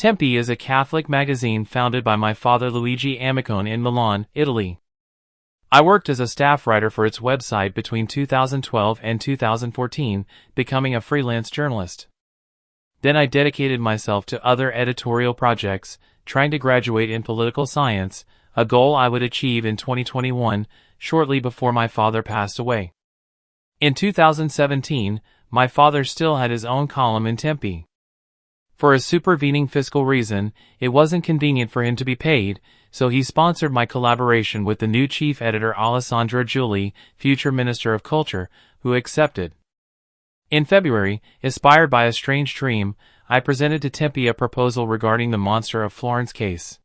Tempe is a Catholic magazine founded by my father Luigi Amicone in Milan, Italy. I worked as a staff writer for its website between 2012 and 2014, becoming a freelance journalist. Then I dedicated myself to other editorial projects, trying to graduate in political science, a goal I would achieve in 2021, shortly before my father passed away. In 2017, my father still had his own column in Tempe. For a supervening fiscal reason, it wasn't convenient for him to be paid, so he sponsored my collaboration with the new chief editor Alessandro Giuli, future Minister of Culture, who accepted. In February, inspired by a strange dream, I presented to Tempe a proposal regarding the Monster of Florence case.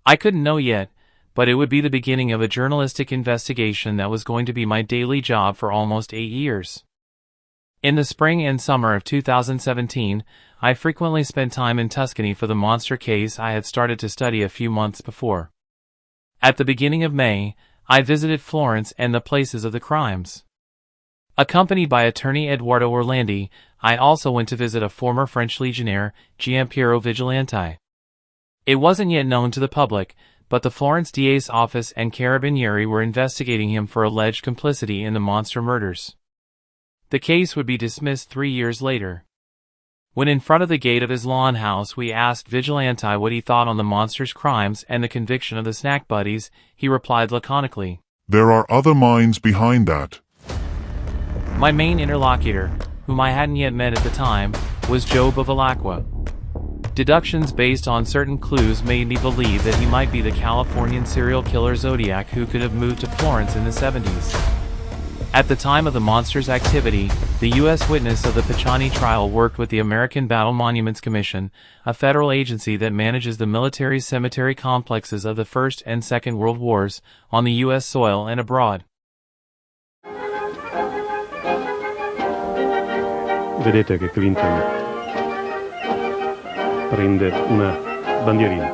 I couldn't know yet, but it would be the beginning of a journalistic investigation that was going to be my daily job for almost 8 years. In the spring and summer of 2017, I frequently spent time in Tuscany for the monster case I had started to study a few months before. At the beginning of May, I visited Florence and the places of the crimes. Accompanied by attorney Edoardo Orlandi, I also went to visit a former French legionnaire, Giampiero Vigilante. It wasn't yet known to the public, but the Florence DA's office and Carabinieri were investigating him for alleged complicity in the monster murders. The case would be dismissed 3 years later. When in front of the gate of his lawn house we asked Vigilante what he thought on the monster's crimes and the conviction of the snack buddies, he replied laconically, "There are other minds behind that." My main interlocutor, whom I hadn't yet met at the time, was Joe Bevilacqua. Deductions based on certain clues made me believe that he might be the Californian serial killer Zodiac who could have moved to Florence in the 70s. At the time of the monster's activity, the U.S. witness of the Pacciani trial worked with the American Battle Monuments Commission, a federal agency that manages the military cemetery complexes of the First and Second World Wars, on the U.S. soil and abroad. Vedete che Clinton prende una bandierina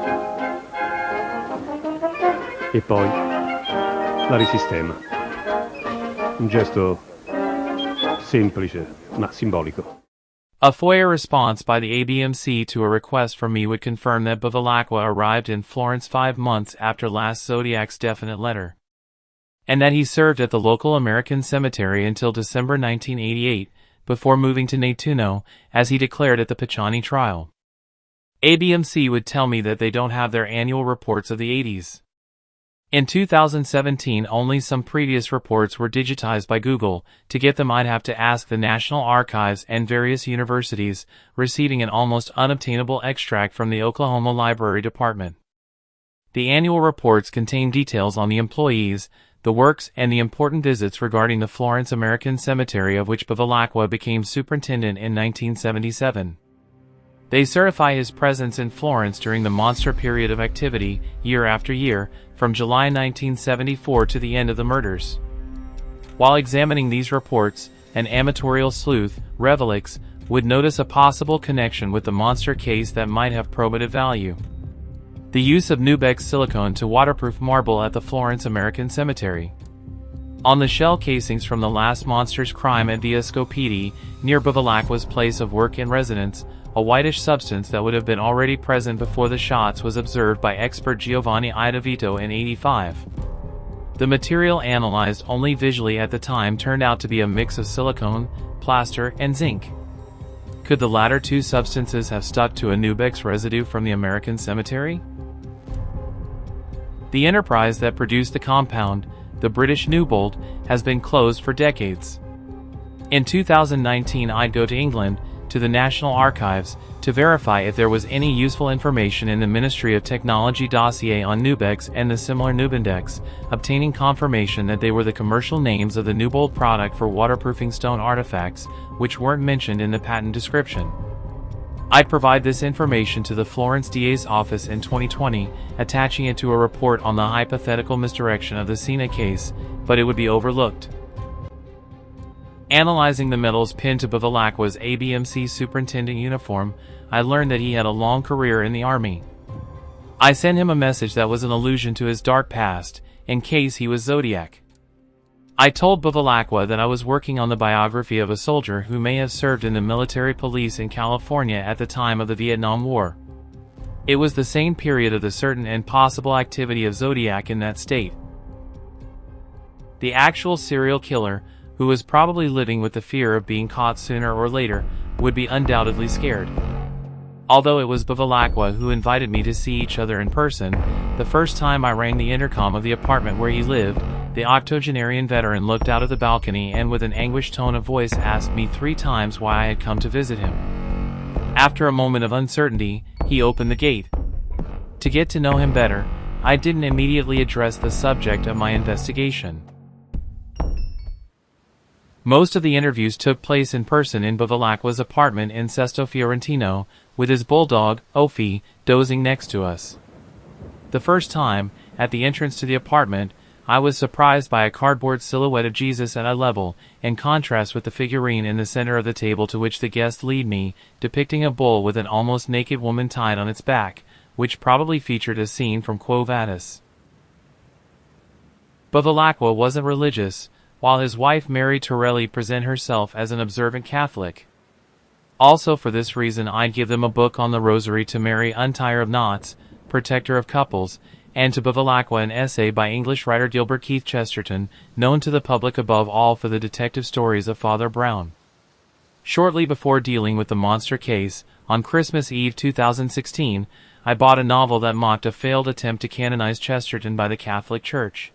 e poi la risistema. Un gesto semplice ma simbolico. A FOIA response by the ABMC to a request from me would confirm that Bevilacqua arrived in Florence 5 months after last Zodiac's definite letter, and that he served at the local American cemetery until December 1988, before moving to Nettuno, as he declared at the Pacciani trial. ABMC would tell me that they don't have their annual reports of the 80s. In 2017, only some previous reports were digitized by Google. To get them, I'd have to ask the National Archives and various universities, receiving an almost unobtainable extract from the Oklahoma Library Department. The annual reports contain details on the employees, the works, and the important visits regarding the Florence American Cemetery, of which Bevilacqua became superintendent in 1977. They certify his presence in Florence during the monster period of activity, year after year, from July 1974 to the end of the murders. While examining these reports, an amatorial sleuth, Revelix, would notice a possible connection with the monster case that might have probative value. The use of Nubex silicone to waterproof marble at the Florence American Cemetery. On the shell casings from the last monster's crime at Via Scopiti, near Bevilacqua's place of work and residence, a whitish substance that would have been already present before the shots was observed by expert Giovanni Idovito in '85. The material analyzed only visually at the time turned out to be a mix of silicone, plaster, and zinc. Could the latter two substances have stuck to a Nubex residue from the American cemetery? The enterprise that produced the compound, the British Newbold, has been closed for decades. In 2019, I'd go to England, to the National Archives, to verify if there was any useful information in the Ministry of Technology dossier on Nubex and the similar Nubindex, obtaining confirmation that they were the commercial names of the Newbold product for waterproofing stone artifacts, which weren't mentioned in the patent description. I'd provide this information to the Florence DA's office in 2020, attaching it to a report on the hypothetical misdirection of the Sina case, but it would be overlooked. Analyzing the medals pinned to Bevilacqua's ABMC superintendent uniform, I learned that he had a long career in the Army. I sent him a message that was an allusion to his dark past, in case he was Zodiac. I told Bevilacqua that I was working on the biography of a soldier who may have served in the military police in California at the time of the Vietnam War. It was the same period of the certain and possible activity of Zodiac in that state. The actual serial killer, who was probably living with the fear of being caught sooner or later, would be undoubtedly scared. Although it was Bevilacqua who invited me to see each other in person, the first time I rang the intercom of the apartment where he lived, the octogenarian veteran looked out of the balcony and with an anguished tone of voice asked me 3 times why I had come to visit him. After a moment of uncertainty, he opened the gate. To get to know him better, I didn't immediately address the subject of my investigation. Most of the interviews took place in person in Bevilacqua's apartment in Sesto Fiorentino, with his bulldog, Ophi, dozing next to us. The first time, at the entrance to the apartment, I was surprised by a cardboard silhouette of Jesus at eye level, in contrast with the figurine in the center of the table to which the guests lead me, depicting a bull with an almost naked woman tied on its back, which probably featured a scene from Quo Vadis. Bevilacqua wasn't religious, while his wife Mary Torelli present herself as an observant Catholic. Also for this reason I'd give them a book on the Rosary to Mary Untier of Knots, Protector of Couples, and to Bevilacqua an essay by English writer Gilbert Keith Chesterton, known to the public above all for the detective stories of Father Brown. Shortly before dealing with the monster case, on Christmas Eve 2016, I bought a novel that mocked a failed attempt to canonize Chesterton by the Catholic Church.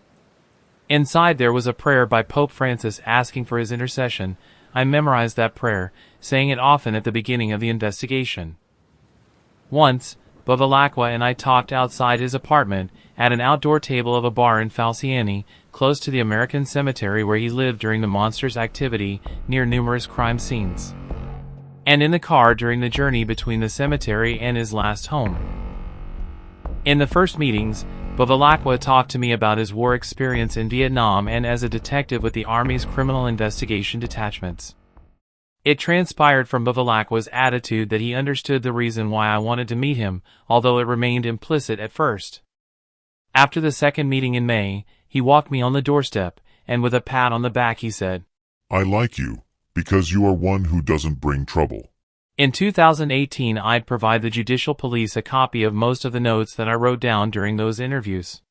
Inside there was a prayer by Pope Francis asking for his intercession. I memorized that prayer, saying it often at the beginning of the investigation. Once, Bevilacqua and I talked outside his apartment, at an outdoor table of a bar in Falciani, close to the American cemetery where he lived during the monster's activity, near numerous crime scenes. And in the car during the journey between the cemetery and his last home. In the first meetings, Bevilacqua talked to me about his war experience in Vietnam and as a detective with the Army's Criminal Investigation Detachments. It transpired from Bevilacqua's attitude that he understood the reason why I wanted to meet him, although it remained implicit at first. After the second meeting in May, he walked me on the doorstep, and with a pat on the back he said, "I like you, because you are one who doesn't bring trouble." In 2018 I'd provide the judicial police a copy of most of the notes that I wrote down during those interviews.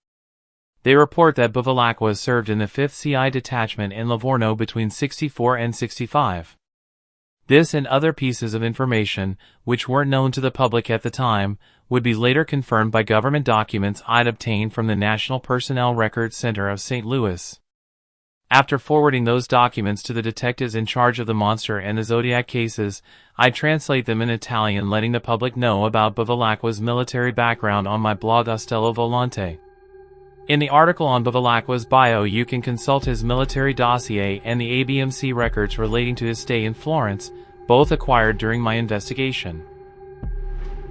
They report that Bevilacqua served in the 5th CI Detachment in Livorno between 64 and 65. This and other pieces of information, which weren't known to the public at the time, would be later confirmed by government documents I'd obtained from the National Personnel Records Center of St. Louis. After forwarding those documents to the detectives in charge of the monster and the Zodiac cases, I translate them in Italian, letting the public know about Bevilacqua's military background on my blog Ostello Volante. In the article on Bevilacqua's bio you can consult his military dossier and the ABMC records relating to his stay in Florence, both acquired during my investigation.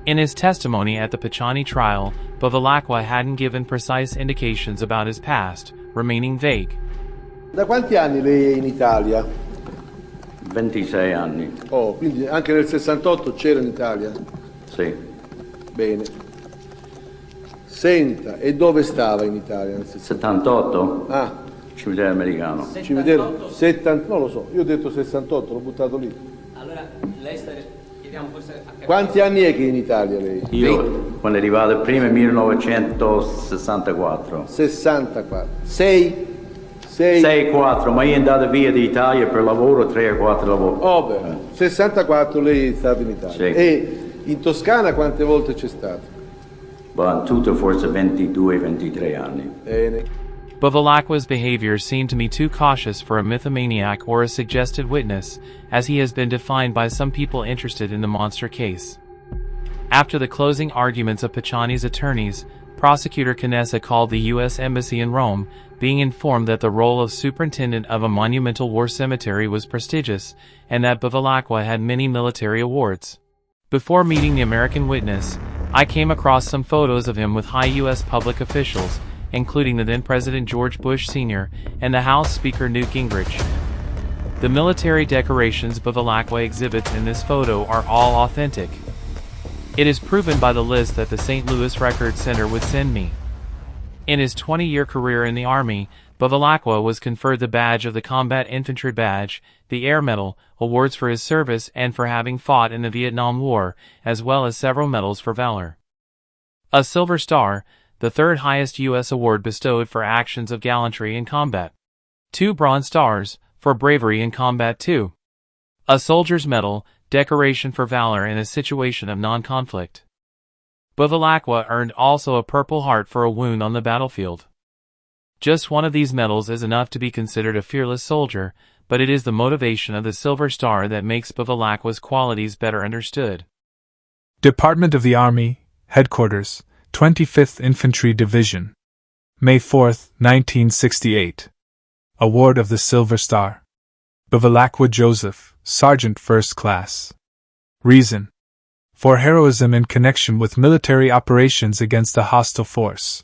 In his testimony at the Picciani trial, Bevilacqua hadn't given precise indications about his past, remaining vague. Da quanti anni lei è in Italia? 26 anni. Oh, quindi anche nel 68 c'era in Italia? Sì. Bene. Senta, e dove stava in Italia nel 78? Ah. Cimitero americano. Cimitero? 70, non lo so, io ho detto 68, l'ho buttato lì. Allora, lei sta... chiediamo forse a... Quanti anni è che è in Italia lei? Io, quando è arrivato prima, 1964. 64. 6? 6-4, ma io è andato via d'Italia per lavoro, 3 o 4 lavori. Oh beh, 64 lei è stato in Italia. Sì. E in Toscana quante volte c'è stato? Ma in tutto forse 22-23 anni. Bene. Bevilacqua's behavior seemed to me too cautious for a mythomaniac or a suggested witness, as he has been defined by some people interested in the monster case. After the closing arguments of Picciani's attorneys, Prosecutor Canessa called the U.S. Embassy in Rome, being informed that the role of superintendent of a monumental war cemetery was prestigious, and that Bevilacqua had many military awards. Before meeting the American witness, I came across some photos of him with high U.S. public officials, including the then-President George Bush Sr. and the House Speaker Newt Gingrich. The military decorations Bevilacqua exhibits in this photo are all authentic. It is proven by the list that the St. Louis Records Center would send me. In his 20-year career in the Army, Bevilacqua was conferred the badge of the Combat Infantry Badge, the Air Medal, awards for his service and for having fought in the Vietnam War, as well as several medals for valor. A Silver Star, the third highest U.S. award bestowed for actions of gallantry in combat. 2 Bronze Stars, for bravery in combat too. A Soldier's Medal, decoration for valor in a situation of non-conflict. Bevilacqua earned also a Purple Heart for a wound on the battlefield. Just one of these medals is enough to be considered a fearless soldier, but it is the motivation of the Silver Star that makes Bevilacqua's qualities better understood. Department of the Army, Headquarters, 25th Infantry Division. May 4, 1968. Award of the Silver Star. Bevilacqua Joseph, Sergeant First Class. Reason: for heroism in connection with military operations against a hostile force.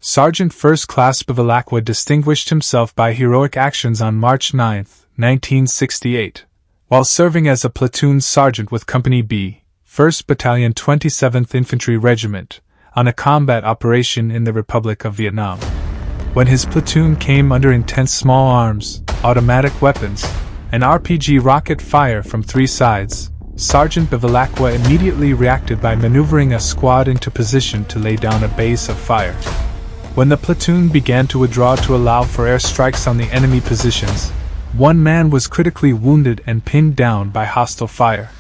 Sergeant First Class Bevilacqua distinguished himself by heroic actions on March 9, 1968, while serving as a platoon sergeant with Company B, 1st Battalion 27th Infantry Regiment, on a combat operation in the Republic of Vietnam. When his platoon came under intense small arms, automatic weapons, and RPG rocket fire from 3 sides, Sergeant Bevilacqua immediately reacted by maneuvering a squad into position to lay down a base of fire. When the platoon began to withdraw to allow for airstrikes on the enemy positions, 1 man was critically wounded and pinned down by hostile fire.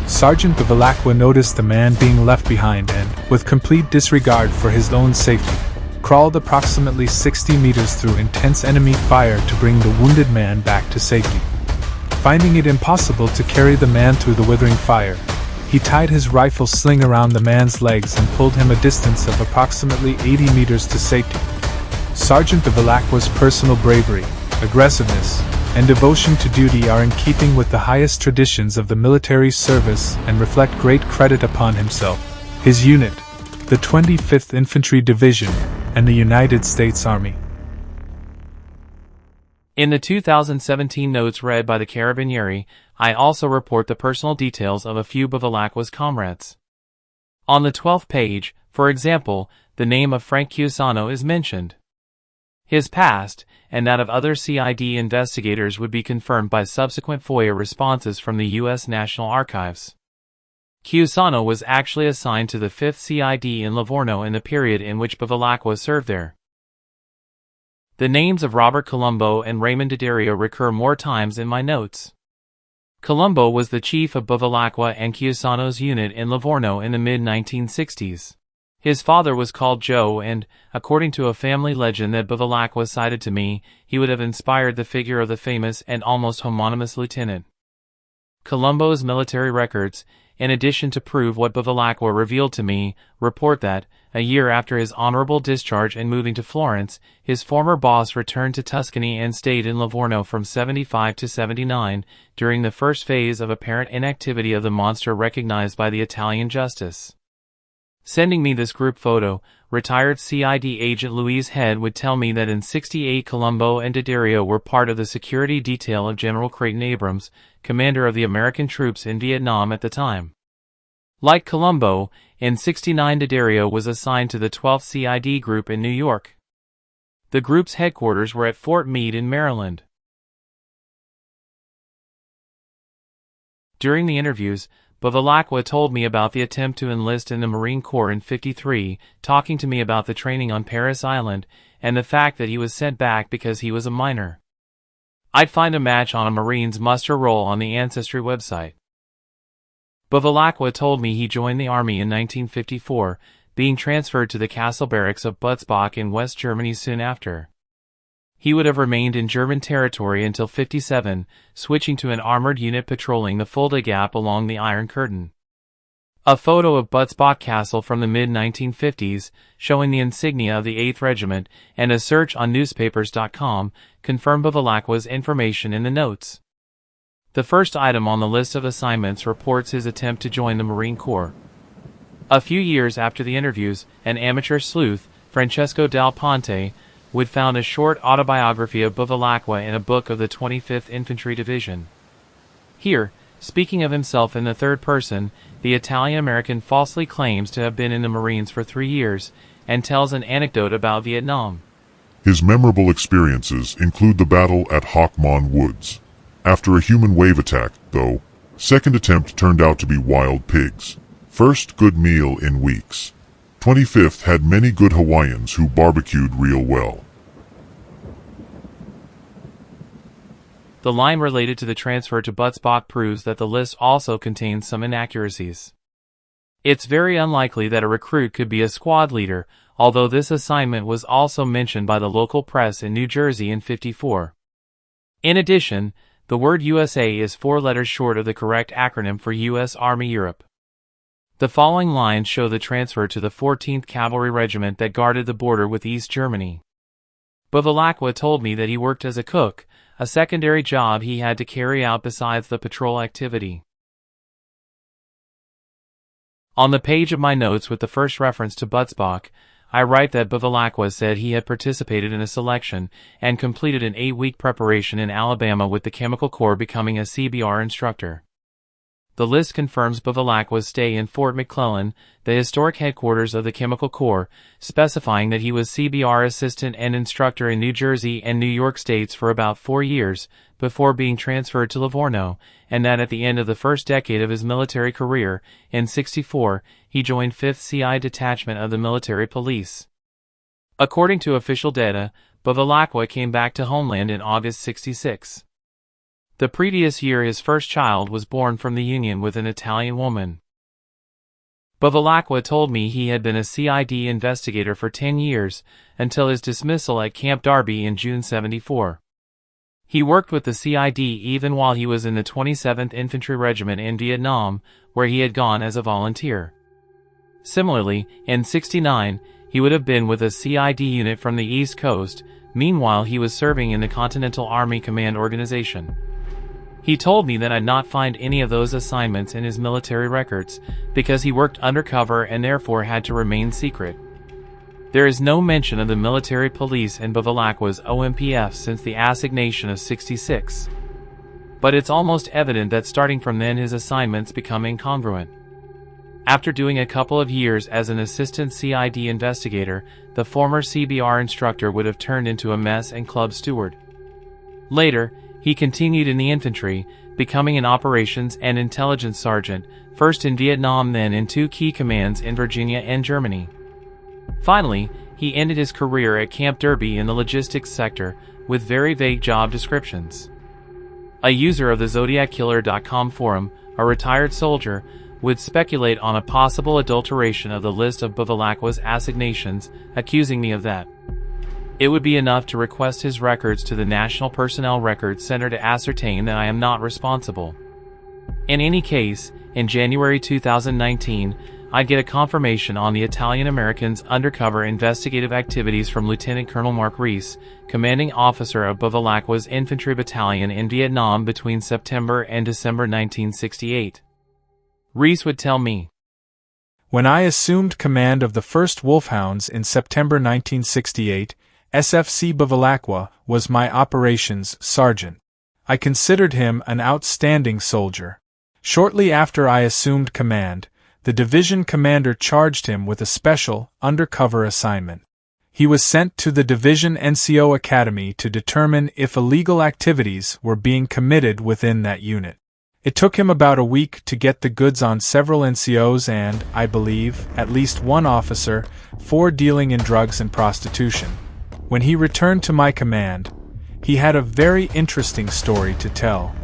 Sergeant Bevilacqua noticed the man being left behind and, with complete disregard for his own safety, crawled approximately 60 meters through intense enemy fire to bring the wounded man back to safety. Finding it impossible to carry the man through the withering fire, he tied his rifle sling around the man's legs and pulled him a distance of approximately 80 meters to safety. Sergeant Bevilacqua's personal bravery, aggressiveness, and devotion to duty are in keeping with the highest traditions of the military service and reflect great credit upon himself, his unit, the 25th Infantry Division, and the United States Army. In the 2017 notes read by the Carabinieri, I also report the personal details of a few Bevilacqua's comrades. On the 12th page, for example, the name of Frank Chiusano is mentioned. His past, and that of other CID investigators, would be confirmed by subsequent FOIA responses from the U.S. National Archives. Chiusano was actually assigned to the 5th CID in Livorno in the period in which Bevilacqua served there. The names of Robert Colombo and Raymond Diderio recur more times in my notes. Colombo was the chief of Bevilacqua and Chiusano's unit in Livorno in the mid-1960s. His father was called Joe and, according to a family legend that Bevilacqua cited to me, he would have inspired the figure of the famous and almost homonymous lieutenant. Colombo's military records, in addition to prove what Bevilacqua revealed to me, report that, a year after his honorable discharge and moving to Florence, his former boss returned to Tuscany and stayed in Livorno from 75 to 79, during the first phase of apparent inactivity of the monster recognized by the Italian justice. Sending me this group photo, retired CID agent Louise Head would tell me that in '68 Colombo and Diderio were part of the security detail of General Creighton Abrams, commander of the American troops in Vietnam at the time. Like Colombo, in '69 Diderio was assigned to the 12th CID group in New York. The group's headquarters were at Fort Meade in Maryland. During the interviews, Bevilacqua told me about the attempt to enlist in the Marine Corps in '53, talking to me about the training on Parris Island, and the fact that he was sent back because he was a minor. I'd find a match on a Marine's muster roll on the Ancestry website. Bevilacqua told me he joined the Army in 1954, being transferred to the Castle Barracks of Butzbach in West Germany soon after. He would have remained in German territory until '57, switching to an armored unit patrolling the Fulda Gap along the Iron Curtain. A photo of Butzbach Castle from the mid-1950s, showing the insignia of the 8th Regiment, and a search on newspapers.com, confirm Bevilacqua's information in the notes. The first item on the list of assignments reports his attempt to join the Marine Corps. A few years after the interviews, an amateur sleuth, Francesco Dal Ponte, would found a short autobiography of Bevilacqua in a book of the 25th Infantry Division. Here, speaking of himself in the third person, the Italian-American falsely claims to have been in the Marines for 3 years, and tells an anecdote about Vietnam. His memorable experiences include the battle at Hawk Mon Woods. After a human wave attack, though, second attempt turned out to be wild pigs. First good meal in weeks. 25th had many good Hawaiians who barbecued real well. The line related to the transfer to Butzbach proves that the list also contains some inaccuracies. It's very unlikely that a recruit could be a squad leader, although this assignment was also mentioned by the local press in New Jersey in '54. In addition, the word USA is 4 letters short of the correct acronym for U.S. Army Europe. The following lines show the transfer to the 14th Cavalry Regiment that guarded the border with East Germany. Bevilacqua told me that he worked as a cook, a secondary job he had to carry out besides the patrol activity. On the page of my notes with the first reference to Butzbach, I write that Bevilacqua said he had participated in a selection and completed an 8-week preparation in Alabama with the Chemical Corps, becoming a CBR instructor. The list confirms Bevilacqua's stay in Fort McClellan, the historic headquarters of the Chemical Corps, specifying that he was CBR assistant and instructor in New Jersey and New York states for about 4 years, before being transferred to Livorno, and that at the end of the first decade of his military career, in '64, he joined 5th CI Detachment of the Military Police. According to official data, Bevilacqua came back to homeland in August '66. The previous year his first child was born from the union with an Italian woman. Bevilacqua told me he had been a CID investigator for 10 years, until his dismissal at Camp Darby in June '74. He worked with the CID even while he was in the 27th Infantry Regiment in Vietnam, where he had gone as a volunteer. Similarly, in '69, he would have been with a CID unit from the East Coast. Meanwhile, he was serving in the Continental Army Command Organization. He told me that I'd not find any of those assignments in his military records, because he worked undercover and therefore had to remain secret. There is no mention of the military police in Bevilacqua's OMPF since the assignation of '66. But it's almost evident that starting from then his assignments become incongruent. After doing a couple of years as an assistant CID investigator, the former CBR instructor would have turned into a mess and club steward. Later, he continued in the infantry, becoming an operations and intelligence sergeant, first in Vietnam, then in 2 key commands in Virginia and Germany. Finally, he ended his career at Camp Derby in the logistics sector, with very vague job descriptions. A user of the ZodiacKiller.com forum, a retired soldier, would speculate on a possible adulteration of the list of Bevilacqua's assignations, accusing me of that. It would be enough to request his records to the National Personnel Records Center to ascertain that I am not responsible. In any case, in January 2019, I'd get a confirmation on the Italian-American's undercover investigative activities from Lieutenant Colonel Mark Reese, commanding officer of Bevilacqua's infantry battalion in Vietnam between September and December 1968. Reese would tell me, "When I assumed command of the 1st Wolfhounds in September 1968, SFC Bevilacqua was my operations sergeant. I considered him an outstanding soldier. Shortly after I assumed command, the division commander charged him with a special, undercover assignment. He was sent to the division NCO Academy to determine if illegal activities were being committed within that unit. It took him about a week to get the goods on several NCOs and, I believe, at least one officer, for dealing in drugs and prostitution. When he returned to my command, he had a very interesting story to tell."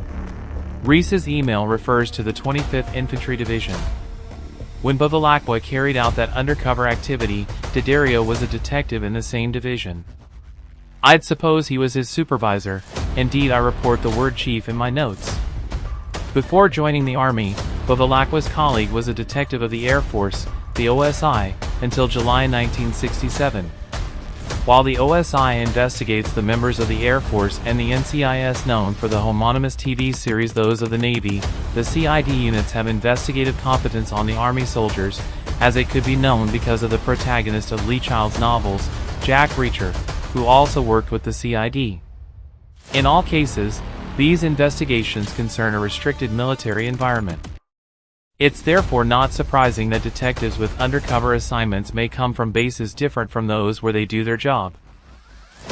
Reese's email refers to the 25th Infantry Division. When Bevilacqua carried out that undercover activity, D'Addario was a detective in the same division. I'd suppose he was his supervisor. Indeed, I report the word chief in my notes. Before joining the Army, Bevilacqua's colleague was a detective of the Air Force, the OSI, until July 1967. While the OSI investigates the members of the Air Force and the NCIS known for the homonymous TV series Those of the Navy, the CID units have investigative competence on the Army soldiers, as it could be known because of the protagonist of Lee Child's novels, Jack Reacher, who also worked with the CID. In all cases, these investigations concern a restricted military environment. It's therefore not surprising that detectives with undercover assignments may come from bases different from those where they do their job.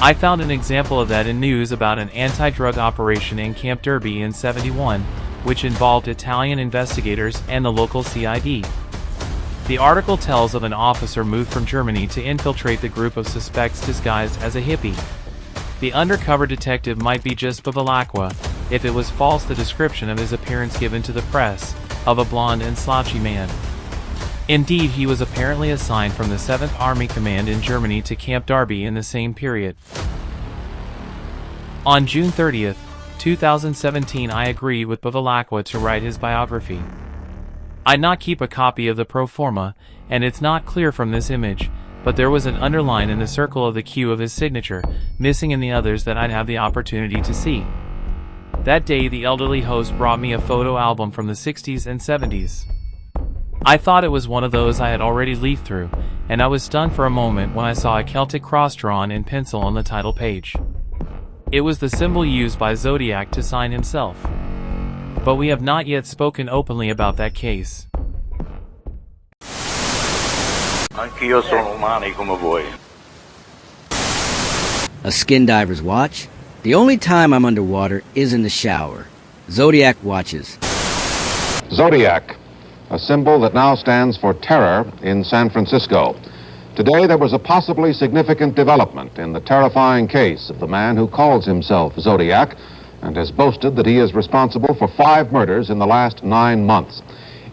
I found an example of that in news about an anti-drug operation in Camp Derby in '71, which involved Italian investigators and the local CID. The article tells of an officer moved from Germany to infiltrate the group of suspects disguised as a hippie. The undercover detective might be just Bevilacqua, if it was false the description of his appearance given to the press, of a blonde and slouchy man. Indeed, he was apparently assigned from the 7th Army Command in Germany to Camp Darby in the same period. On June 30, 2017, I agreed with Bevilacqua to write his biography. I'd not keep a copy of the pro forma, and it's not clear from this image, but there was an underline in the circle of the Q of his signature, missing in the others that I'd have the opportunity to see. That day the elderly host brought me a photo album from the 60s and 70s. I thought it was one of those I had already leafed through, and I was stunned for a moment when I saw a Celtic cross drawn in pencil on the title page. It was the symbol used by Zodiac to sign himself. But we have not yet spoken openly about that case. Anch'io sono umani come voi. A skin diver's watch? The only time I'm underwater is in the shower. Zodiac watches. Zodiac, a symbol that now stands for terror in San Francisco. Today there was a possibly significant development in the terrifying case of the man who calls himself Zodiac and has boasted that he is responsible for 5 murders in the last 9 months.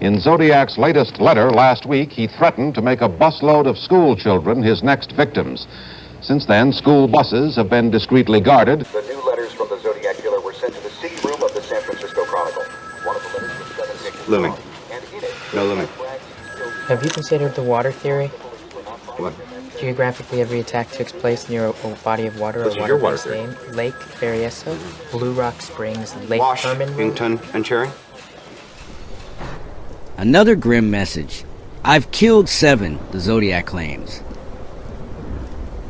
In Zodiac's latest letter last week, he threatened to make a busload of school children his next victims. Since then, school buses have been discreetly guarded. The new letters from the Zodiac Killer were sent to the city room of the San Francisco Chronicle. One of the letters was 7 pictures long, and in it... No limit. Have you considered the water theory? What? Geographically, every attack takes place near a body of water What's or your water-based water name. Lake Berryessa, Blue Rock Springs, Lake Herman. Washington and Cherry? Another grim message. I've killed 7, the Zodiac claims.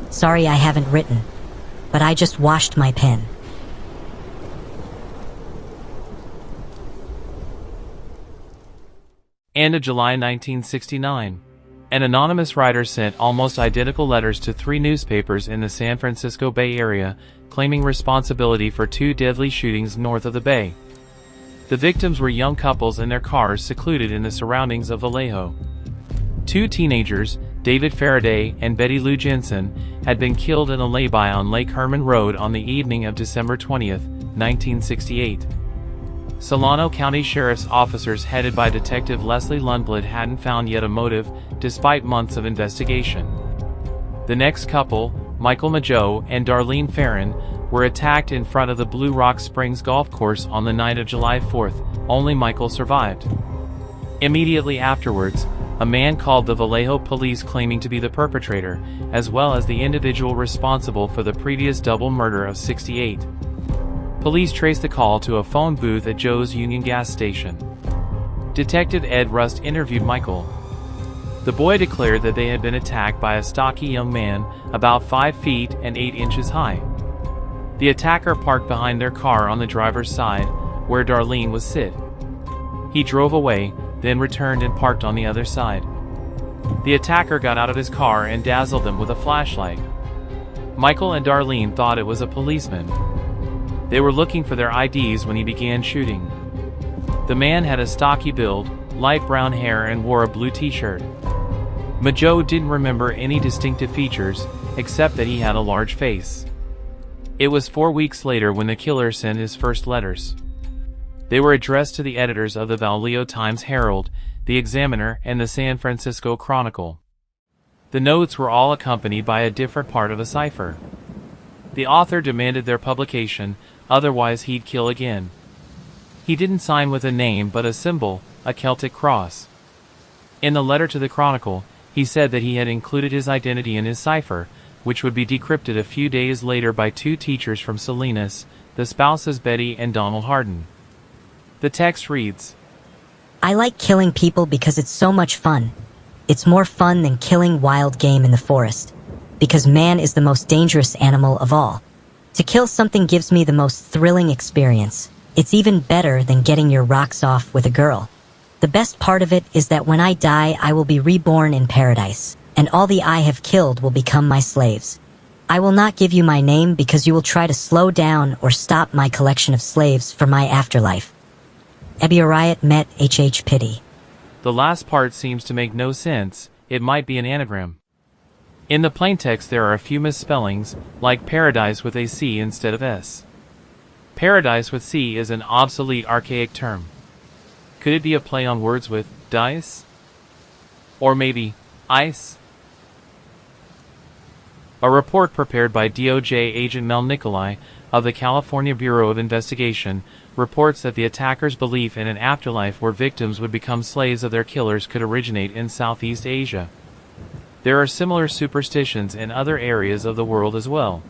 Sorry I haven't written, but I just washed my pen. End of July 1969. An anonymous writer sent almost identical letters to 3 newspapers in the San Francisco Bay Area, claiming responsibility for 2 deadly shootings north of the Bay. The victims were young couples in their cars secluded in the surroundings of Vallejo. 2 teenagers, David Faraday and Betty Lou Jensen, had been killed in a lay-by on Lake Herman Road on the evening of December 20, 1968. Solano County Sheriff's officers headed by Detective Leslie Lundblad hadn't found yet a motive, despite months of investigation. The next couple, Michael Mageau and Darlene Farron, were attacked in front of the Blue Rock Springs golf course on the night of July 4th. Only Michael survived. Immediately afterwards, a man called the Vallejo police claiming to be the perpetrator, as well as the individual responsible for the previous double murder of 68. Police traced the call to a phone booth at Joe's Union gas station. Detective Ed Rust interviewed Michael. The boy declared that they had been attacked by a stocky young man, about 5 feet and 8 inches high. The attacker parked behind their car on the driver's side, where Darlene was sit. He drove away, then returned and parked on the other side. The attacker got out of his car and dazzled them with a flashlight. Michael and Darlene thought it was a policeman. They were looking for their IDs when he began shooting. The man had a stocky build, light brown hair and wore a blue t-shirt. Mageau didn't remember any distinctive features, except that he had a large face. It was 4 weeks later when the killer sent his first letters. They were addressed to the editors of the Vallejo Times-Herald, the Examiner, and the San Francisco Chronicle. The notes were all accompanied by a different part of a cipher. The author demanded their publication, otherwise he'd kill again. He didn't sign with a name but a symbol, a Celtic cross. In the letter to the Chronicle, he said that he had included his identity in his cipher, which would be decrypted a few days later by 2 teachers from Salinas, the spouses Betty and Donald Harden. The text reads, I like killing people because it's so much fun. It's more fun than killing wild game in the forest. Because man is the most dangerous animal of all. To kill something gives me the most thrilling experience. It's even better than getting your rocks off with a girl. The best part of it is that when I die, I will be reborn in paradise, and all the I have killed will become my slaves. I will not give you my name because you will try to slow down or stop my collection of slaves for my afterlife. Ebiariot met H.H. Pity. The last part seems to make no sense. It might be an anagram. In the plaintext there are a few misspellings, like paradise with a C instead of S. Paradise with C is an obsolete archaic term. Could it be a play on words with dice? Or maybe ice? A report prepared by DOJ agent Mel Nikolai of the California Bureau of Investigation reports that the attackers' belief in an afterlife where victims would become slaves of their killers could originate in Southeast Asia. There are similar superstitions in other areas of the world as well.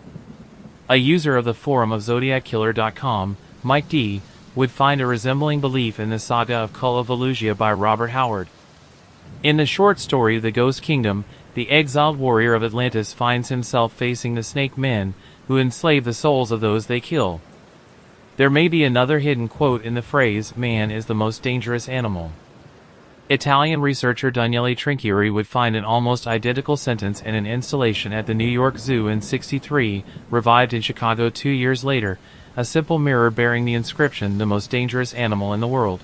A user of the forum of ZodiacKiller.com, Mike D., would find a resembling belief in the saga of Kull of Volusia by Robert Howard. In the short story The Ghost Kingdom, the exiled warrior of Atlantis finds himself facing the snake men, who enslave the souls of those they kill. There may be another hidden quote in the phrase, "Man is the most dangerous animal." Italian researcher Daniele Trinchieri would find an almost identical sentence in an installation at the New York Zoo in '63, revived in Chicago 2 years later, a simple mirror bearing the inscription, "The most dangerous animal in the world."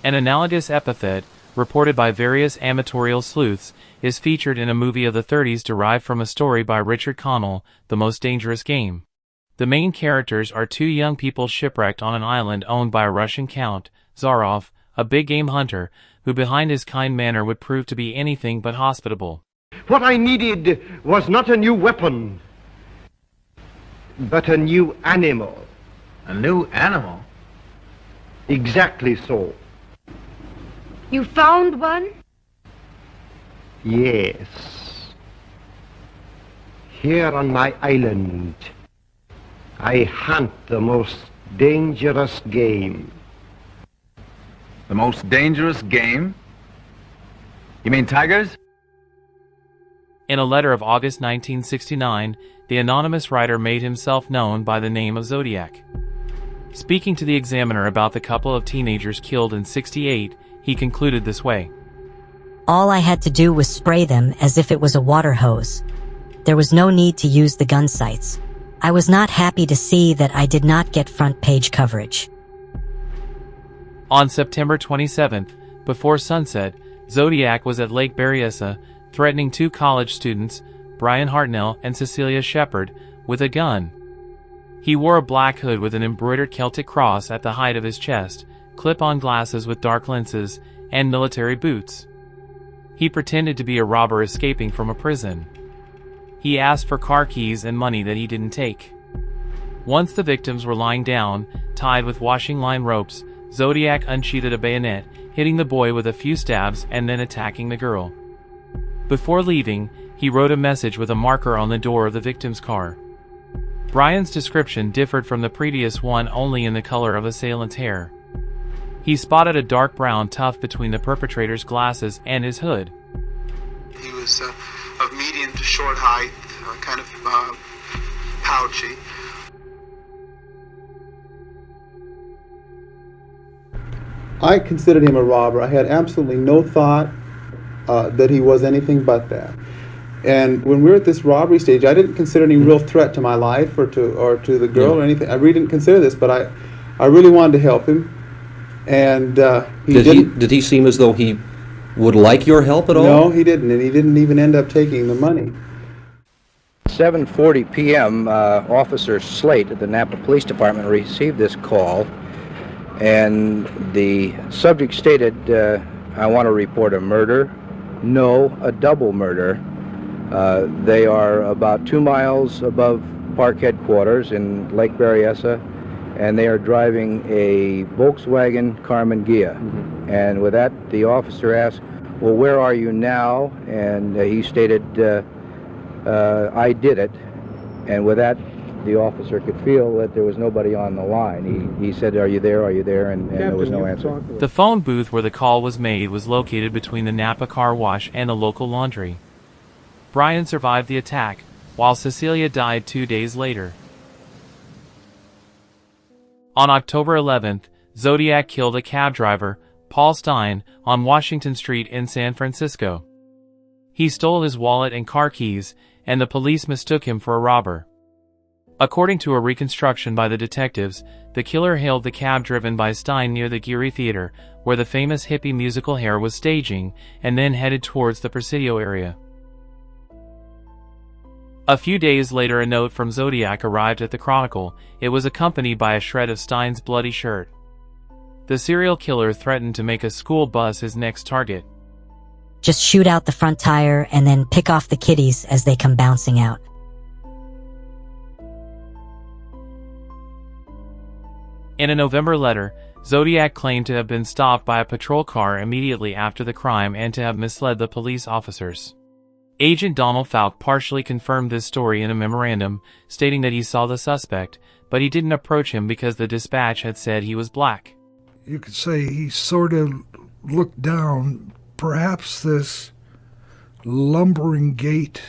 An analogous epithet, reported by various amatorial sleuths, is featured in a movie of the 30s derived from a story by Richard Connell, The Most Dangerous Game. The main characters are two young people shipwrecked on an island owned by a Russian count, Zarov, a big game hunter, who behind his kind manner would prove to be anything but hospitable. What I needed was not a new weapon, but a new animal. A new animal? Exactly so. You found one? Yes. Here on my island, I hunt the most dangerous game. The most dangerous game? You mean tigers? In a letter of August 1969, the anonymous writer made himself known by the name of Zodiac. Speaking to the Examiner about the couple of teenagers killed in '68, he concluded this way. All I had to do was spray them as if it was a water hose. There was no need to use the gun sights. I was not happy to see that I did not get front page coverage. On September 27th, before sunset, Zodiac was at Lake Berryessa, threatening two college students, Brian Hartnell and Cecilia Shepard, with a gun. He wore a black hood with an embroidered Celtic cross at the height of his chest, clip-on glasses with dark lenses, and military boots. He pretended to be a robber escaping from a prison. He asked for car keys and money that he didn't take. Once the victims were lying down, tied with washing line ropes, Zodiac unsheathed a bayonet, hitting the boy with a few stabs and then attacking the girl. Before leaving, he wrote a message with a marker on the door of the victim's car. Brian's description differed from the previous one only in the color of assailant's hair. He spotted a dark brown tuft between the perpetrator's glasses and his hood. He was of medium to short height, kind of pouchy. I considered him a robber. I had absolutely no thought that he was anything but that. And when we were at this robbery stage, I didn't consider any real threat to my life or to the girl or anything. I really didn't consider this, but I really wanted to help him. And did he seem as though he would like your help at all? No, he didn't, and he didn't even end up taking the money. 7:40 p.m., Officer Slate at the Napa Police Department received this call, and the subject stated, I want to report a murder. No, a double murder. They are about 2 miles above park headquarters in Lake Berryessa, and they are driving a Volkswagen Karmann Ghia. Mm-hmm. And with that, the officer asked, well, where are you now? And he stated, I did it. And with that, the officer could feel that there was nobody on the line. He said, are you there, and there was no answer. The phone booth where the call was made was located between the Napa car wash and the local laundry. Brian survived the attack, while Cecilia died 2 days later. On October 11th, Zodiac killed a cab driver, Paul Stine, on Washington Street in San Francisco. He stole his wallet and car keys, and the police mistook him for a robber. According to a reconstruction by the detectives, the killer hailed the cab driven by Stine near the Geary Theater, where the famous hippie musical Hair was staging, and then headed towards the Presidio area. A few days later, a note from Zodiac arrived at the Chronicle. It was accompanied by a shred of Stine's bloody shirt. The serial killer threatened to make a school bus his next target. Just shoot out the front tire and then pick off the kiddies as they come bouncing out. In a November letter, Zodiac claimed to have been stopped by a patrol car immediately after the crime and to have misled the police officers. Agent Donald Falk partially confirmed this story in a memorandum, stating that he saw the suspect, but he didn't approach him because the dispatch had said he was black. You could say he sort of looked down, perhaps this lumbering gait,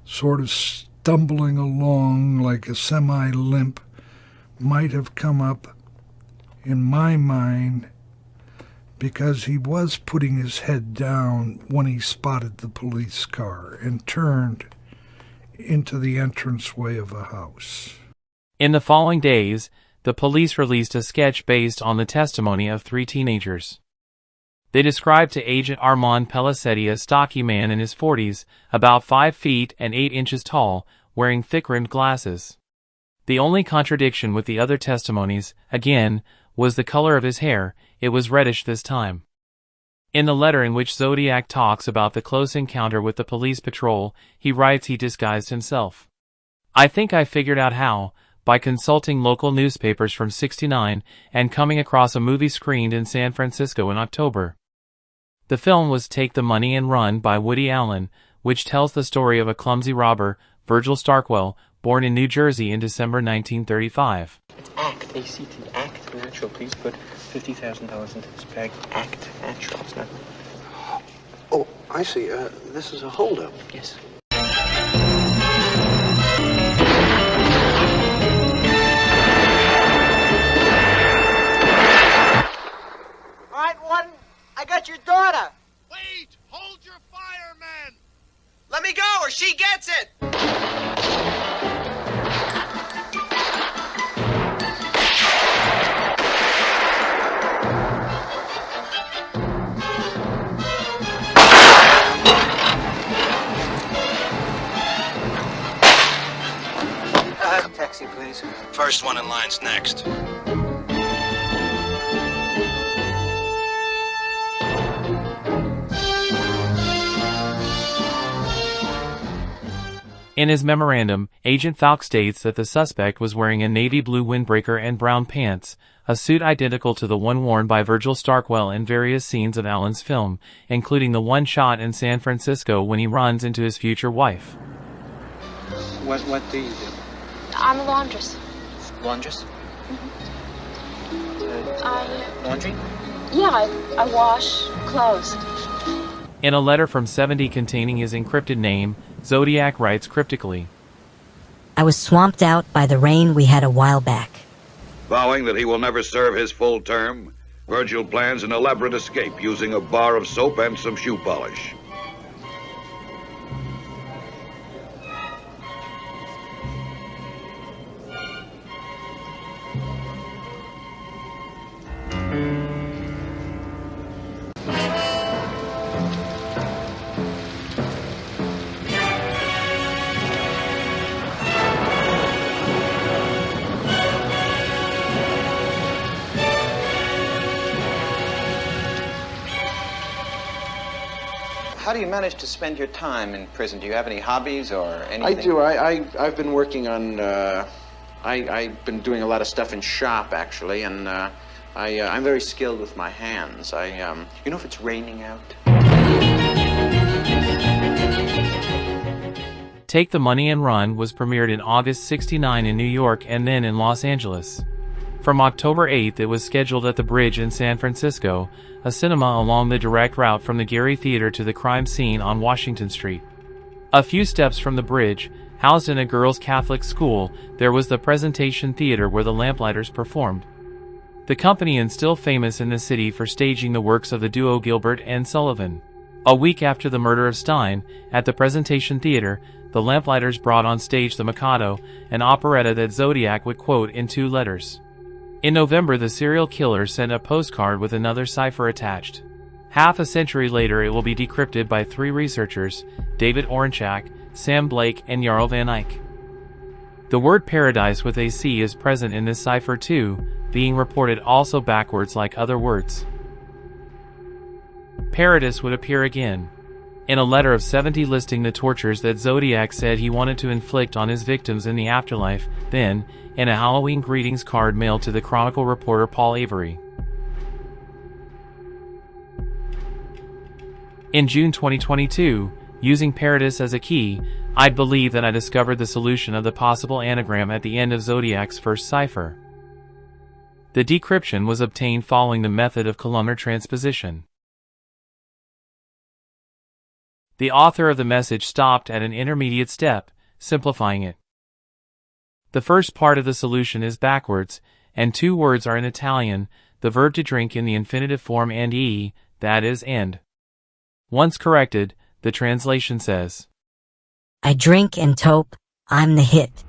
sort of stumbling along like a semi-limp, might have come up in my mind because he was putting his head down when he spotted the police car and turned into the entranceway of a house. In the following days, the police released a sketch based on the testimony of 3 teenagers. They described to Agent Armand Pellicetti a stocky man in his 40s, about 5 feet and 8 inches tall, wearing thick-rimmed glasses. The only contradiction with the other testimonies, again, was the color of his hair. It was reddish this time. In the letter in which Zodiac talks about the close encounter with the police patrol, he writes he disguised himself. I think I figured out how, by consulting local newspapers from '69 and coming across a movie screened in San Francisco in October. The film was Take the Money and Run by Woody Allen, which tells the story of a clumsy robber, Virgil Starkwell, born in New Jersey in December 1935. It's ACT, A-C-T, ACT natural. Please put $50,000 into this bag. ACT natural. It's not... Oh, I see. This is a holdup. Yes. All right, one. I got your daughter. Wait! Hold your fire, man! Let me go or she gets it! Taxi, please. First one in line's next. In his memorandum, Agent Falk states that the suspect was wearing a navy blue windbreaker and brown pants, a suit identical to the one worn by Virgil Starkwell in various scenes of Allen's film, including the one shot in San Francisco when he runs into his future wife. What do you do? I'm a laundress. Laundress? Laundry? Yeah, I wash clothes. In a letter from 70 containing his encrypted name, Zodiac writes cryptically, I was swamped out by the rain we had a while back. Vowing that he will never serve his full term, Virgil plans an elaborate escape using a bar of soap and some shoe polish. How do you manage to spend your time in prison? Do you have any hobbies or anything? I do. I've been working on, I've been doing a lot of stuff in shop, actually, and I'm very skilled with my hands. You know if it's raining out? Take the Money and Run was premiered in August '69 in New York and then in Los Angeles. From October 8th, it was scheduled at the Bridge in San Francisco, a cinema along the direct route from the Geary Theater to the crime scene on Washington Street. A few steps from the Bridge, housed in a girls' Catholic school, there was the Presentation Theater where the Lamplighters performed. The company is still famous in the city for staging the works of the duo Gilbert and Sullivan. A week after the murder of Stine, at the Presentation Theater, the Lamplighters brought on stage The Mikado, an operetta that Zodiac would quote in 2 letters. In November, the serial killer sent a postcard with another cipher attached. Half a century later, it will be decrypted by 3 researchers, David Oranchak, Sam Blake, and Jarl van Eyck. The word paradise with a C is present in this cipher too, being reported also backwards like other words. Paradise would appear again in a letter of 70 listing the tortures that Zodiac said he wanted to inflict on his victims in the afterlife, then, in a Halloween greetings card mailed to the Chronicle reporter Paul Avery. In June 2022, using Paradise as a key, I'd believe that I discovered the solution of the possible anagram at the end of Zodiac's first cipher. The decryption was obtained following the method of columnar transposition. The author of the message stopped at an intermediate step, simplifying it. The first part of the solution is backwards, and 2 words are in Italian, the verb to drink in the infinitive form and e, that is, and. Once corrected, the translation says, I drink and tope, I'm the hit.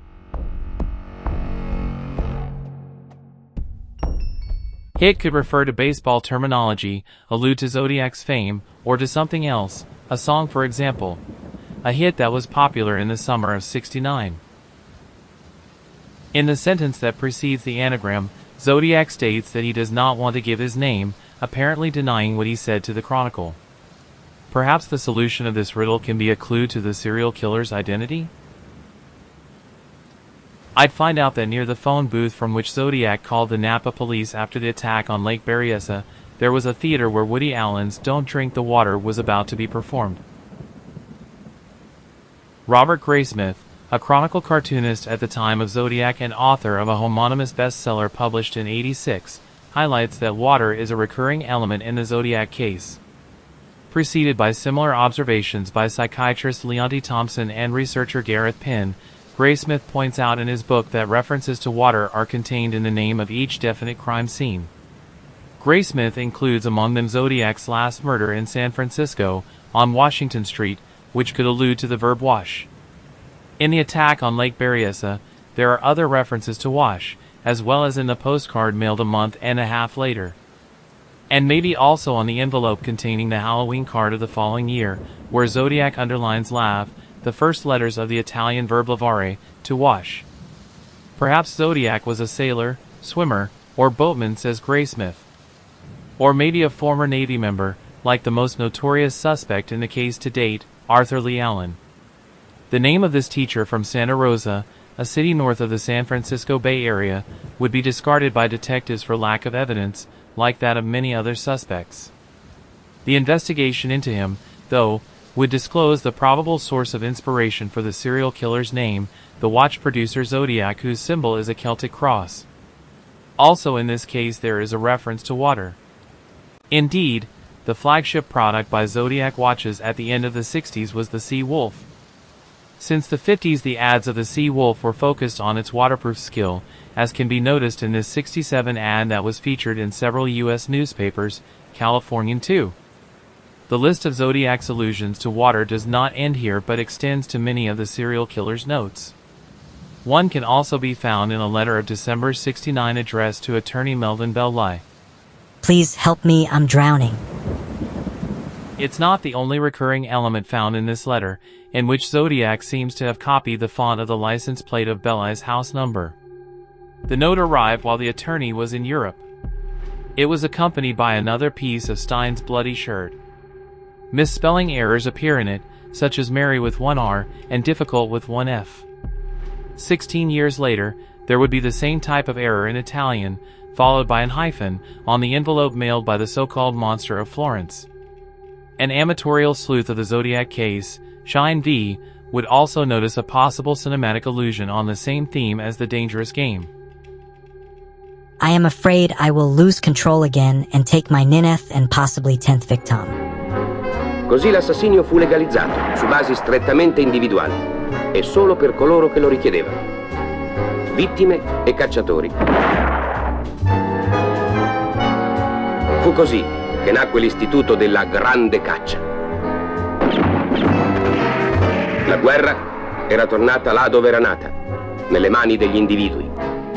Hit could refer to baseball terminology, allude to Zodiac's fame, or to something else, a song for example. A hit that was popular in the summer of '69. In the sentence that precedes the anagram, Zodiac states that he does not want to give his name, apparently denying what he said to the Chronicle. Perhaps the solution of this riddle can be a clue to the serial killer's identity? I'd find out that near the phone booth from which Zodiac called the Napa police after the attack on Lake Berryessa, there was a theater where Woody Allen's Don't Drink the Water was about to be performed. Robert Graysmith, a Chronicle cartoonist at the time of Zodiac and author of a homonymous bestseller published in '86, highlights that water is a recurring element in the Zodiac case. Preceded by similar observations by psychiatrist Leonti Thompson and researcher Gareth Penn, Graysmith points out in his book that references to water are contained in the name of each definite crime scene. Graysmith includes among them Zodiac's last murder in San Francisco, on Washington Street, which could allude to the verb wash. In the attack on Lake Berryessa, there are other references to wash, as well as in the postcard mailed a month and a half later. And maybe also on the envelope containing the Halloween card of the following year, where Zodiac underlines lav, the first letters of the Italian verb lavare, to wash. Perhaps Zodiac was a sailor, swimmer, or boatman, says Graysmith. Or maybe a former Navy member, like the most notorious suspect in the case to date, Arthur Lee Allen. The name of this teacher from Santa Rosa, a city north of the San Francisco Bay Area, would be discarded by detectives for lack of evidence, like that of many other suspects. The investigation into him, though, would disclose the probable source of inspiration for the serial killer's name, the watch producer Zodiac, whose symbol is a Celtic cross. Also in this case there is a reference to water. Indeed, the flagship product by Zodiac watches at the end of the '60s was the Sea Wolf. Since the '50s the ads of the Sea Wolf were focused on its waterproof skill, as can be noticed in this '67 ad that was featured in several U.S. newspapers, Californian too. The list of Zodiac's allusions to water does not end here but extends to many of the serial killer's notes. One can also be found in a letter of December '69 addressed to attorney Melvin Bell-Lai. Please help me, I'm drowning. It's not the only recurring element found in this letter, in which Zodiac seems to have copied the font of the license plate of Bell-Lai's house number. The note arrived while the attorney was in Europe. It was accompanied by another piece of Stine's bloody shirt. Misspelling errors appear in it, such as Mary with one R and difficult with one F. 16 years later, there would be the same type of error in Italian, followed by an hyphen, on the envelope mailed by the so-called monster of Florence. An amatorial sleuth of the Zodiac case, Shine V, would also notice a possible cinematic allusion on the same theme as The Dangerous Game. I am afraid I will lose control again and take my ninth and possibly 10th victim. Così l'assassinio fu legalizzato, su basi strettamente individuali, e solo per coloro che lo richiedevano. Vittime e cacciatori. Fu così che nacque l'istituto della grande caccia. La guerra era tornata là dove era nata, nelle mani degli individui.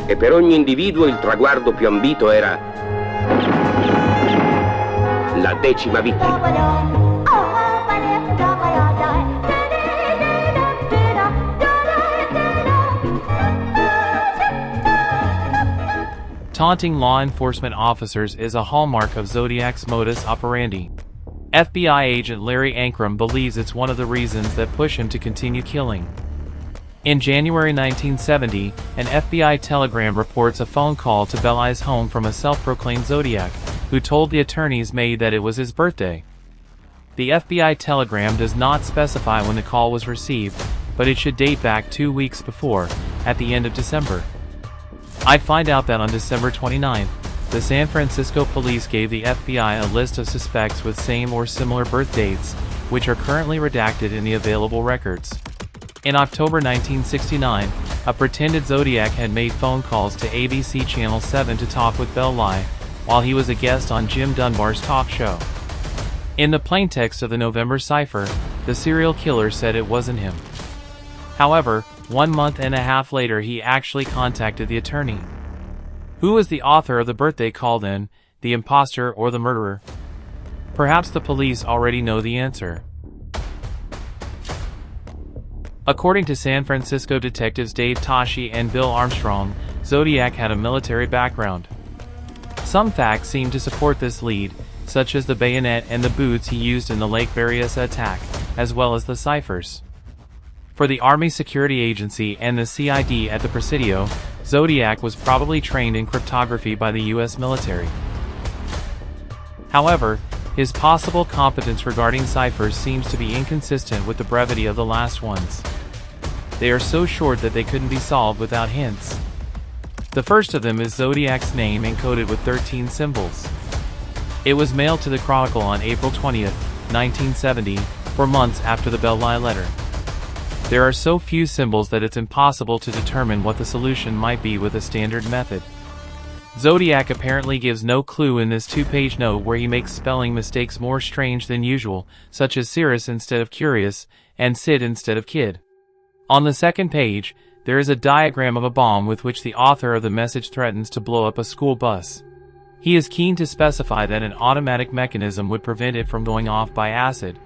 E per ogni individuo il traguardo più ambito era la 10ª vittima. Taunting law enforcement officers is a hallmark of Zodiac's modus operandi. FBI agent Larry Ankrum believes it's one of the reasons that push him to continue killing. In January 1970, an FBI telegram reports a phone call to Belai's home from a self-proclaimed Zodiac, who told the attorney's maid that it was his birthday. The FBI telegram does not specify when the call was received, but it should date back 2 weeks before, at the end of December. I'd find out that on December 29th, the San Francisco police gave the FBI a list of suspects with same or similar birth dates, which are currently redacted in the available records. In October 1969, a pretended Zodiac had made phone calls to ABC Channel 7 to talk with Belai, while he was a guest on Jim Dunbar's talk show. In the plaintext of the November cipher, the serial killer said it wasn't him. However, 1 month and a half later he actually contacted the attorney. Who was the author of the birthday call then, the imposter or the murderer? Perhaps the police already know the answer. According to San Francisco detectives Dave Toschi and Bill Armstrong, Zodiac had a military background. Some facts seem to support this lead, such as the bayonet and the boots he used in the Lake Berryessa attack, as well as the ciphers. For the Army Security Agency and the CID at the Presidio, Zodiac was probably trained in cryptography by the U.S. military. However, his possible competence regarding ciphers seems to be inconsistent with the brevity of the last ones. They are so short that they couldn't be solved without hints. The first of them is Zodiac's name encoded with 13 symbols. It was mailed to the Chronicle on April 20th, 1970, 4 months after the Belai letter. There are so few symbols that it's impossible to determine what the solution might be with a standard method. Zodiac apparently gives no clue in this 2-page note where he makes spelling mistakes more strange than usual, such as Cirrus instead of Curious, and Sid instead of Kid. On the second page, there is a diagram of a bomb with which the author of the message threatens to blow up a school bus. He is keen to specify that an automatic mechanism would prevent it from going off by acid.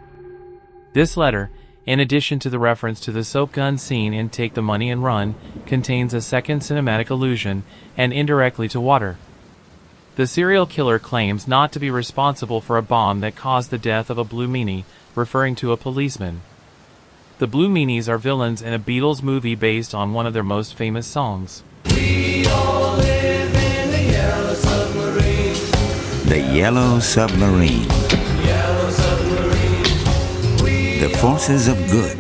This letter, in addition to the reference to the soap gun scene in Take the Money and Run, contains a second cinematic allusion, and indirectly to water. The serial killer claims not to be responsible for a bomb that caused the death of a Blue Meanie, referring to a policeman. The Blue Meanies are villains in a Beatles movie based on one of their most famous songs. We all live in the yellow submarine. The Yellow Submarine. Yellow submarine. The forces of good,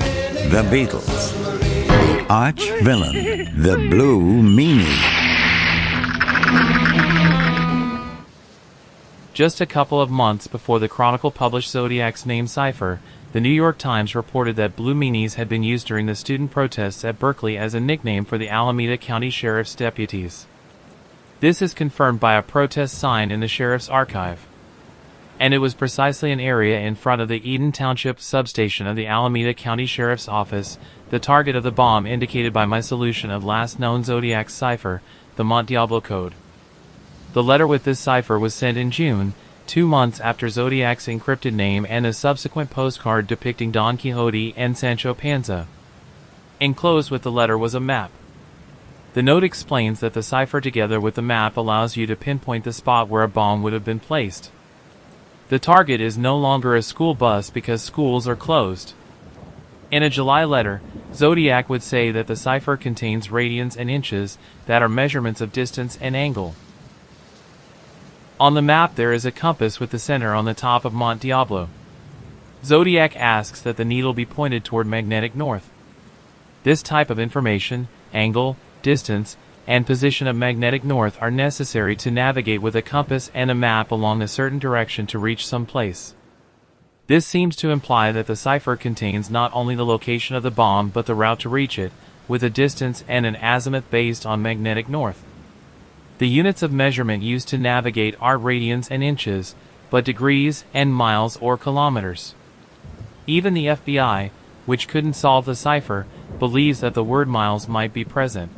the Beatles. The arch-villain, the Blue Meanie. Just a couple of months before the Chronicle published Zodiac's name cipher, the New York Times reported that Blue Meanies had been used during the student protests at Berkeley as a nickname for the Alameda County Sheriff's deputies. This is confirmed by a protest sign in the sheriff's archive. And it was precisely an area in front of the Eden Township substation of the Alameda County Sheriff's Office, the target of the bomb indicated by my solution of last known Zodiac's cipher, the Mont Diablo code. The letter with this cipher was sent in June, 2 months after Zodiac's encrypted name and a subsequent postcard depicting Don Quixote and Sancho Panza. Enclosed with the letter was a map. The note explains that the cipher together with the map allows you to pinpoint the spot where a bomb would have been placed. The target is no longer a school bus because schools are closed. In a July letter, Zodiac would say that the cipher contains radians and inches, that are measurements of distance and angle. On the map there is a compass with the center on the top of Mont Diablo. Zodiac asks that the needle be pointed toward magnetic north. This type of information, angle, distance, and position of magnetic north are necessary to navigate with a compass and a map along a certain direction to reach some place. This seems to imply that the cipher contains not only the location of the bomb but the route to reach it, with a distance and an azimuth based on magnetic north. The units of measurement used to navigate aren't radians and inches, but degrees and miles or kilometers. Even the FBI, which couldn't solve the cipher, believes that the word miles might be present.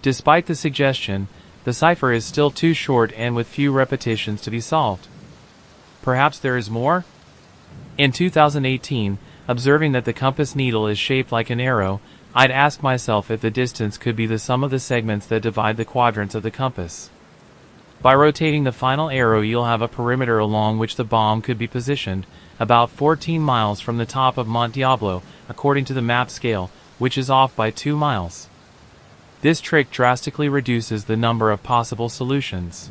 Despite the suggestion, the cipher is still too short and with few repetitions to be solved. Perhaps there is more? In 2018, observing that the compass needle is shaped like an arrow, I'd ask myself if the distance could be the sum of the segments that divide the quadrants of the compass. By rotating the final arrow, you'll have a perimeter along which the bomb could be positioned, about 14 miles from the top of Mont Diablo, according to the map scale, which is off by 2 miles. This trick drastically reduces the number of possible solutions.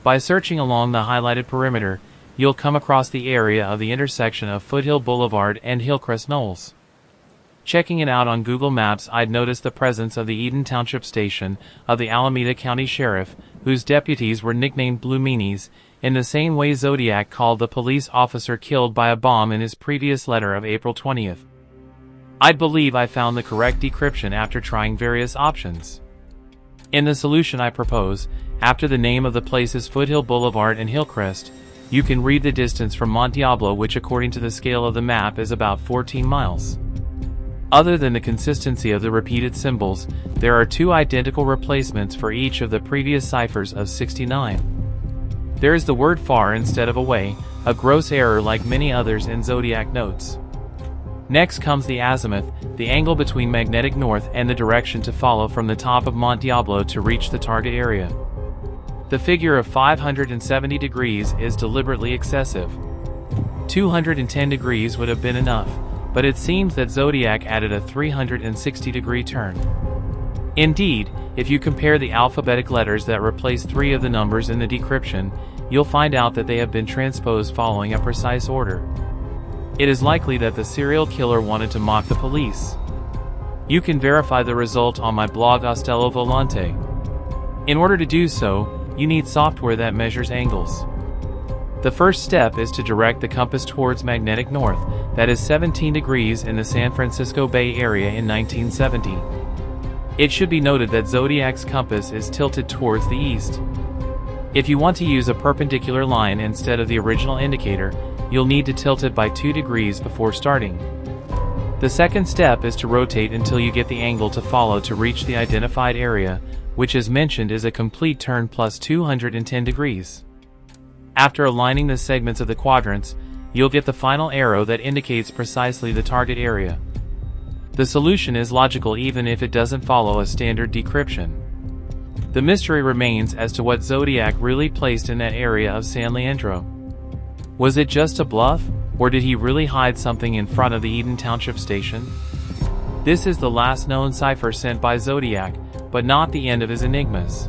By searching along the highlighted perimeter, you'll come across the area of the intersection of Foothill Boulevard and Hillcrest Knolls. Checking it out on Google Maps, I'd noticed the presence of the Eden Township Station of the Alameda County Sheriff, whose deputies were nicknamed Blue Meanies, in the same way Zodiac called the police officer killed by a bomb in his previous letter of April 20th. I'd believe I found the correct decryption after trying various options. In the solution I propose, after the name of the places Foothill Boulevard and Hillcrest, you can read the distance from Mont Diablo, which according to the scale of the map is about 14 miles. Other than the consistency of the repeated symbols, there are 2 identical replacements for each of the previous ciphers of 69. There is the word far instead of away, a gross error like many others in Zodiac notes. Next comes the azimuth, the angle between magnetic north and the direction to follow from the top of Mont Diablo to reach the target area. The figure of 570 degrees is deliberately excessive. 210 degrees would have been enough, but it seems that Zodiac added a 360-degree turn. Indeed, if you compare the alphabetic letters that replace 3 of the numbers in the decryption, you'll find out that they have been transposed following a precise order. It is likely that the serial killer wanted to mock the police. You can verify the result on my blog Ostello Volante. In order to do so, you need software that measures angles. The first step is to direct the compass towards magnetic north, that is 17 degrees in the San Francisco Bay Area in 1970. It should be noted that Zodiac's compass is tilted towards the east. If you want to use a perpendicular line instead of the original indicator, you'll need to tilt it by 2 degrees before starting. The second step is to rotate until you get the angle to follow to reach the identified area, which as mentioned is a complete turn plus 210 degrees. After aligning the segments of the quadrants, you'll get the final arrow that indicates precisely the target area. The solution is logical even if it doesn't follow a standard decryption. The mystery remains as to what Zodiac really placed in that area of San Leandro. Was it just a bluff, or did he really hide something in front of the Eden Township Station? This is the last known cipher sent by Zodiac, but not the end of his enigmas.